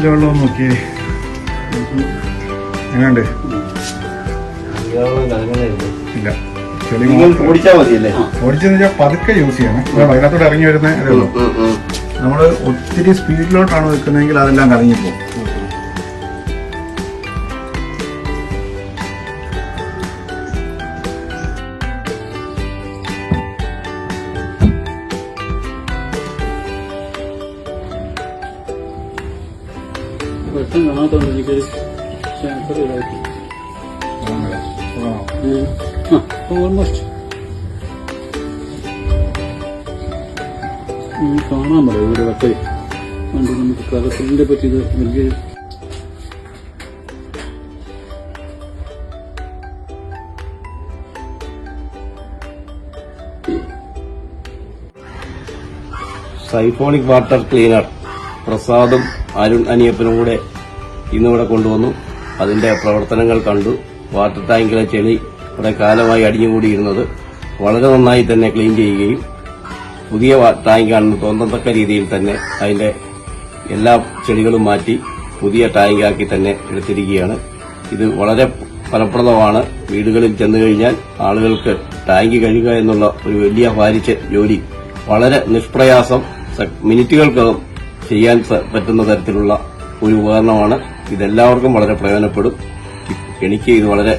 ടാങ്കിലെ വെള്ളം നോക്കി എങ്ങനെയുണ്ട്? ഇല്ല, ചെളി ഓടിച്ചാൽ മതിയല്ലേ? ഓടിച്ചെന്ന് വെച്ചാൽ പതുക്കെ യൂസ് ചെയ്യണം. അതിനകത്തോടെ ഇറങ്ങി വരുന്നേ ഉള്ളൂ. നമ്മള് ഒത്തിരി സ്പീഡിലോട്ടാണ് വെക്കുന്നതെങ്കിൽ അതെല്ലാം കറങ്ങിപ്പോകും. വെട്ടം കാണാത്തോണ്ട് എനിക്കൊരു ഇതാക്കി ഓൾമോസ്റ്റ് കാണാൻ പറയും ഇവിടെ വെട്ടേ കണ്ട് നമുക്ക് കലത്തിനെ പറ്റി ഇത് വലിയ സൈഫോണിക് വാട്ടർ ക്ലീനർ പ്രസാദും അരുൺ അനിയപ്പനും കൂടെ ഇന്നിവിടെ കൊണ്ടുവന്നു. അതിന്റെ പ്രവർത്തനങ്ങൾ കണ്ടു. വാട്ടർ ടാങ്കിലെ ചെളി കുറെ കാലമായി അടിഞ്ഞുകൂടിയിരുന്നത് വളരെ നന്നായി തന്നെ ക്ലീൻ ചെയ്യുകയും പുതിയ ടാങ്കാണെന്ന് തോന്നത്തക്ക രീതിയിൽ തന്നെ അതിന്റെ എല്ലാ ചെളികളും മാറ്റി പുതിയ ടാങ്കാക്കി തന്നെ എടുത്തിരിക്കുകയാണ്. ഇത് വളരെ ഫലപ്രദമാണ്. വീടുകളിൽ ചെന്നു കഴിഞ്ഞാൽ ആളുകൾക്ക് ടാങ്ക് കഴുകുക എന്നുള്ള ഒരു വലിയ ഭാരിച്ച ജോലി വളരെ നിഷ്പ്രയാസം മിനിറ്റുകൾക്കകം ചെയ്യാൻ പറ്റുന്ന തരത്തിലുള്ള ഒരു ഉപകരണമാണ്. ഇതെല്ലാവർക്കും വളരെ പ്രയോജനപ്പെടും. എനിക്ക് ഇത് വളരെ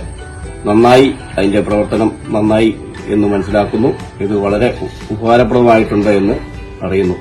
നന്നായി, അതിന്റെ പ്രവർത്തനം നന്നായി എന്ന് മനസ്സിലാക്കുന്നു. ഇത് വളരെ ഉപകാരപ്രദമായിട്ടുണ്ട് എന്ന് അറിയുന്നു.